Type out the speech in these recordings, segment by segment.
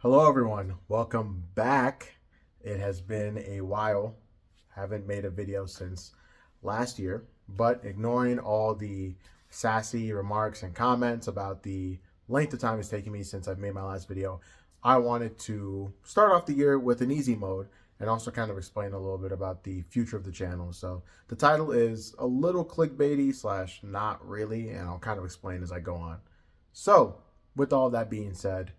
Hello, everyone. Welcome back. It has been a while. Haven't made a video since last year, but ignoring all the sassy remarks and comments about the length of time it's taken me since I've made my last video, I wanted to start off the year with an easy mode and also kind of explain a little bit about the future of the channel. So the title is a little clickbaity slash not really, and I'll kind of explain as I go on. So with all that being said,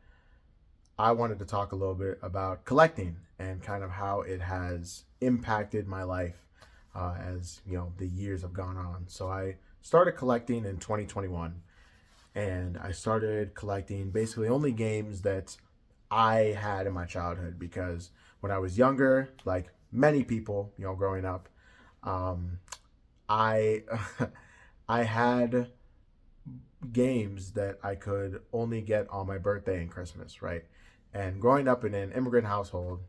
I wanted to talk a little bit about collecting and kind of how it has impacted my life as the years have gone on. So I started collecting in 2021, and I started collecting basically only games that I had in my childhood because when I was younger, like many people, growing up, um, I I had games that I could only get on my birthday and Christmas, right? And growing up in an immigrant household,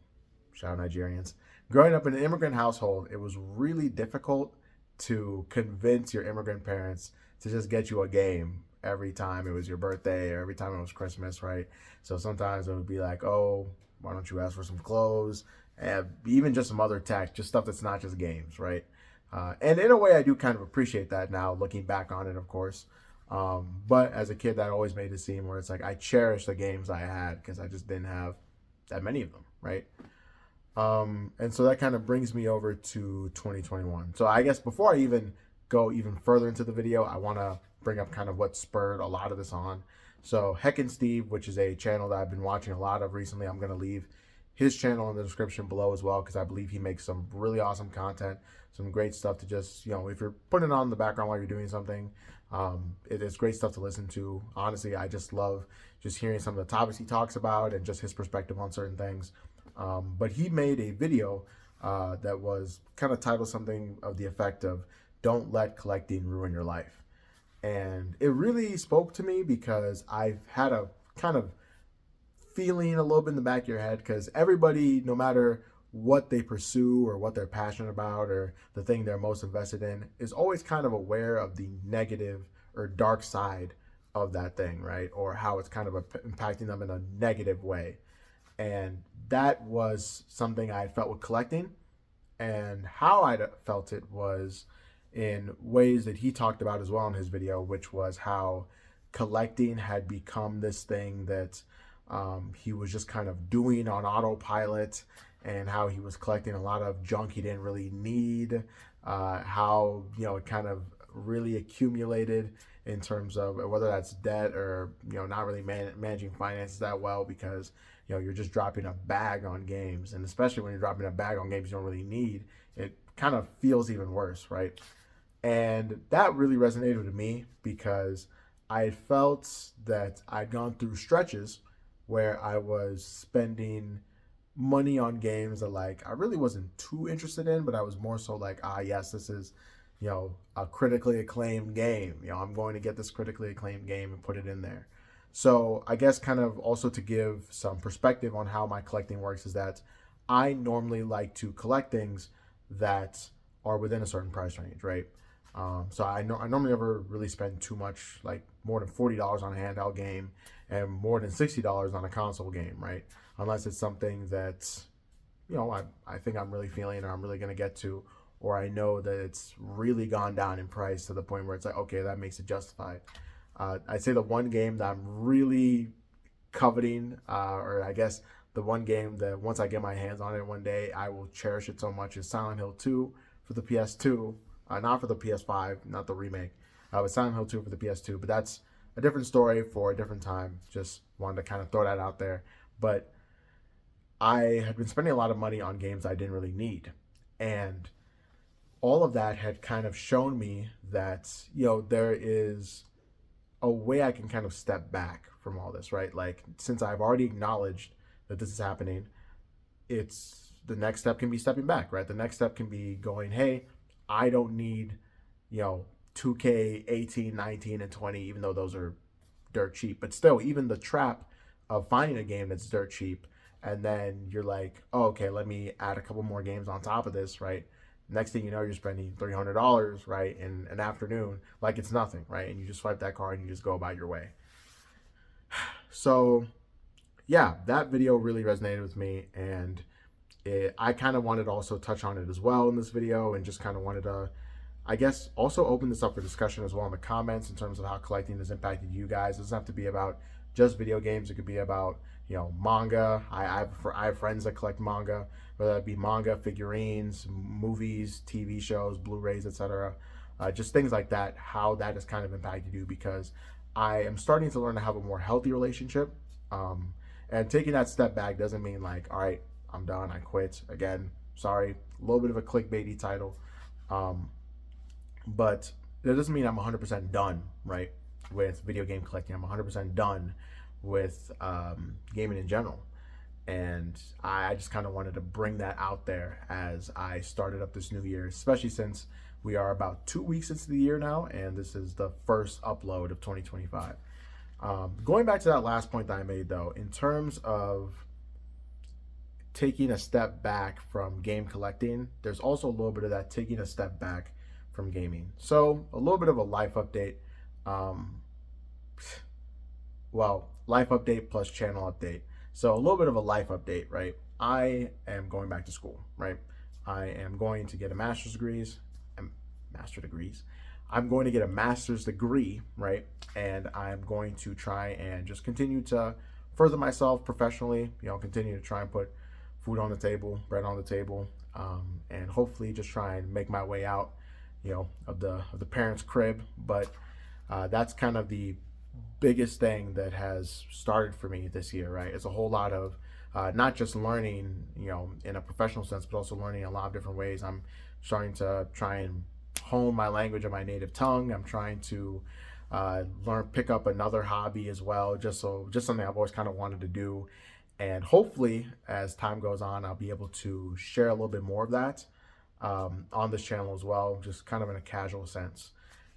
shout out Nigerians, growing up in an immigrant household, it was really difficult to convince your immigrant parents to just get you a game every time it was your birthday or every time it was Christmas, right? So sometimes it would be like, oh, why don't you ask for some clothes? And even just some other tech, just stuff that's not just games, right? And in a way, I do kind of appreciate that now, looking back on it, of course. But as a kid, that always made it seem where it's like I cherish the games I had because I just didn't have that many of them, right? And so that kind of brings me over to 2021. So I guess before I even go even further into the video, I want to bring up kind of what spurred a lot of this on. So Heck and Steve, which is a channel that I've been watching a lot of recently, I'm going to leave his channel in the description below as well because I believe he makes some really awesome content, some great stuff to just, if you're putting it on in the background while you're doing something, it is great stuff to listen to. Honestly, I just love just hearing some of the topics he talks about and just his perspective on certain things. But he made a video that was kind of titled something of the effect of "Don't let collecting ruin your life," and it really spoke to me because I've had a kind of feeling a little bit in the back of your head because everybody, no matter what they pursue or what they're passionate about or the thing they're most invested in, is always kind of aware of the negative or dark side of that thing, right? Or how it's kind of impacting them in a negative way. And that was something I felt with collecting. And how I felt it was in ways that he talked about as well in his video, which was how collecting had become this thing that he was just kind of doing on autopilot, and how he was collecting a lot of junk he didn't really need, how it kind of really accumulated in terms of whether that's debt or not really managing finances that well because you're just dropping a bag on games, and especially when you're dropping a bag on games you don't really need, it kind of feels even worse, right? And that really resonated with me because I felt that I'd gone through stretches where I was spending money on games that like I really wasn't too interested in, but I was more so like, yes, this is, a critically acclaimed game. I'm going to get this critically acclaimed game and put it in there. So I guess kind of also to give some perspective on how my collecting works is that I normally like to collect things that are within a certain price range, right? So I normally never really spend too much, like more than $40 on a handheld game and more than $60 on a console game, right? Unless it's something that I think I'm really feeling or I'm really gonna get to, or I know that it's really gone down in price to the point where it's like, okay, that makes it justified. I'd say the one game that I'm really coveting, or I guess the one game that once I get my hands on it one day, I will cherish it so much is Silent Hill 2 for the PS2, not for the PS5, not the remake, but Silent Hill 2 for the PS2. But that's a different story for a different time. Just wanted to kind of throw that out there. But I had been spending a lot of money on games I didn't really need. And all of that had kind of shown me that, there is a way I can kind of step back from all this, right? Like, since I've already acknowledged that this is happening, it's the next step can be stepping back, right? The next step can be going, hey, I don't need, you know, 2K 18, 19, and 20, even though those are dirt cheap. But still, even the trap of finding a game that's dirt cheap, and then you're like, oh, okay, let me add a couple more games on top of this, right? Next thing you know, you're spending $300, right, in an afternoon, like it's nothing, right? And you just swipe that card and you just go about your way. So yeah, that video really resonated with me, and I kind of wanted to also touch on it as well in this video, and just kind of wanted to, I guess, also open this up for discussion as well in the comments in terms of how collecting has impacted you guys. It doesn't have to be about just video games. It could be about, manga. I have friends that collect manga, whether that be manga, figurines, movies, TV shows, Blu-rays, etc. Just things like that. How that has kind of impacted you, because I am starting to learn to have a more healthy relationship. Um, and taking that step back doesn't mean like, all right, I'm done, I quit. Again, sorry, a little bit of a clickbaity title. Um, but that doesn't mean I'm 100% done, right, with video game collecting. I'm 100% done with gaming in general. And I just kind of wanted to bring that out there as I started up this new year, especially since we are about 2 weeks into the year now, and this is the first upload of 2025. Going back to that last point that I made, though, in terms of taking a step back from game collecting, there's also a little bit of that taking a step back from gaming. So a little bit of a life update. Um, Life update plus channel update. So a little bit of a life update, right? I am going back to school, right? I am going to get a master degrees. I'm going to get a master's degree, right? And I'm going to try and just continue to further myself professionally, continue to try and put food on the table, bread on the table, and hopefully just try and make my way out, of the parents' crib. But that's kind of the biggest thing that has started for me this year, right? It's a whole lot of not just learning, in a professional sense, but also learning a lot of different ways. I'm starting to try and hone my language of my native tongue. I'm trying to pick up another hobby as well, just something I've always kind of wanted to do. And hopefully, as time goes on, I'll be able to share a little bit more of that on this channel as well, just kind of in a casual sense.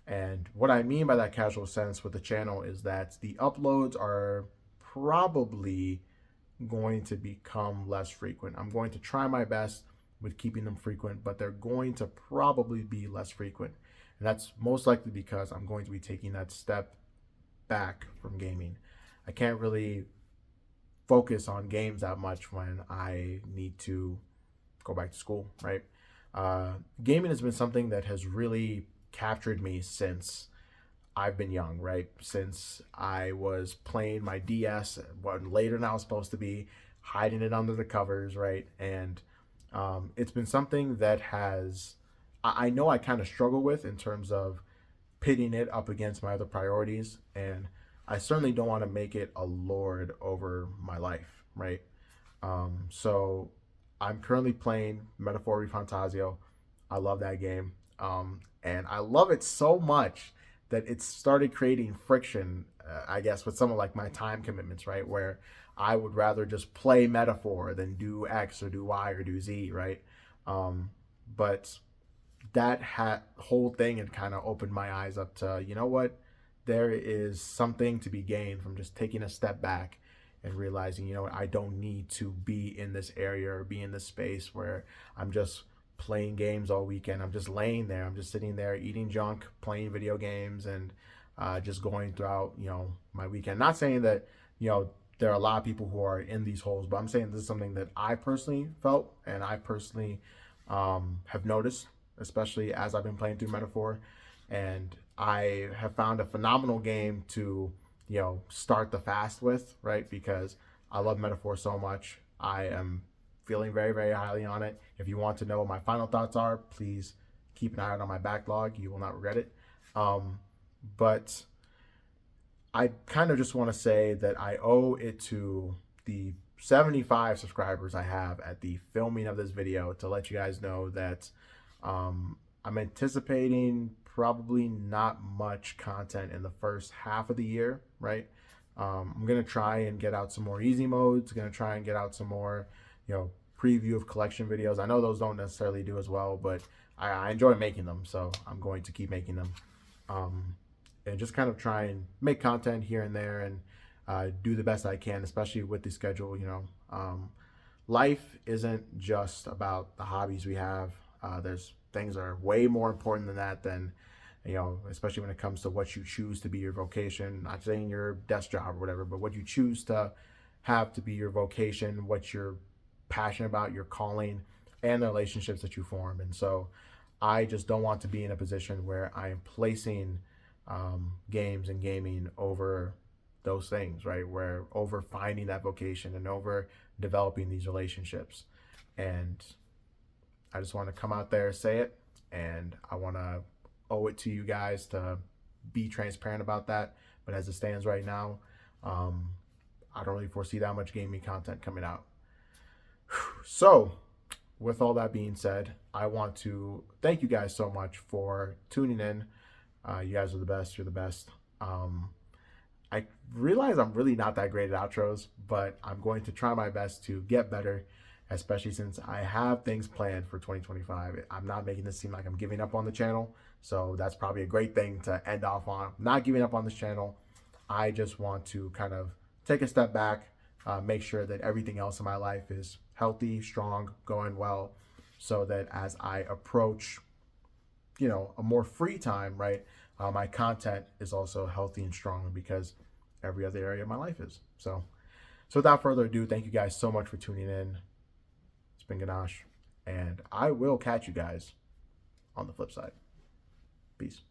And what I mean by that casual sense with the channel is that the uploads are probably going to become less frequent. I'm going to try my best with keeping them frequent, but they're going to probably be less frequent. And that's most likely because I'm going to be taking that step back from gaming. I can't really focus on games that much when I need to go back to school, right? Gaming has been something that has really captured me since I've been young, right? Since I was playing my DS, what later now is supposed to be, hiding it under the covers, right? And it's been something that I know I kind of struggle with in terms of pitting it up against my other priorities. And I certainly don't want to make it a lord over my life, right? So I'm currently playing Metaphor ReFantazio. I love that game. And I love it so much that it's started creating friction, I guess, with some of like my time commitments, right? Where I would rather just play Metaphor than do X or do Y or do Z, right? But that whole thing had kind of opened my eyes up to, what? There is something to be gained from just taking a step back and realizing, I don't need to be in this area or be in this space where I'm just playing games all weekend. I'm just laying there. I'm just sitting there eating junk, playing video games, and just going throughout, my weekend. Not saying that, there are a lot of people who are in these holes, but I'm saying this is something that I personally felt and I personally have noticed, especially as I've been playing through Metaphor. And I have found a phenomenal game to, start the fast with, right? Because I love Metaphor so much. I am feeling very, very highly on it. If you want to know what my final thoughts are, please keep an eye out on my backlog. You will not regret it. But I kind of just want to say that I owe it to the 75 subscribers I have at the filming of this video to let you guys know that I'm anticipating probably not much content in the first half of the year, right? I'm going to try and get out some more easy modes, going to try and get out some more, preview of collection videos. I know those don't necessarily do as well, but I enjoy making them, so I'm going to keep making them. And just kind of try and make content here and there and do the best I can, especially with the schedule, life isn't just about the hobbies we have. There's things that are way more important than that, especially when it comes to what you choose to be your vocation, not saying your desk job or whatever, but what you choose to have to be your vocation, what you're passionate about, your calling, and the relationships that you form. And so I just don't want to be in a position where I am placing games and gaming over those things, right? Where over finding that vocation and over developing these relationships. And I just want to come out there, say it, and I want to owe it to you guys to be transparent about that. But as it stands right now, I don't really foresee that much gaming content coming out. So, with all that being said, I want to thank you guys so much for tuning in. You guys are the best. You're the best. I realize I'm really not that great at outros, but I'm going to try my best to get better, especially since I have things planned for 2025. I'm not making this seem like I'm giving up on the channel, so that's probably a great thing to end off on. Not giving up on this channel. I just want to kind of take a step back, make sure that everything else in my life is healthy, strong, going well, so that as I approach, a more free time, right, my content is also healthy and strong because every other area of my life is. So without further ado, thank you guys so much for tuning in. It's been Ganache, and I will catch you guys on the flip side. Peace.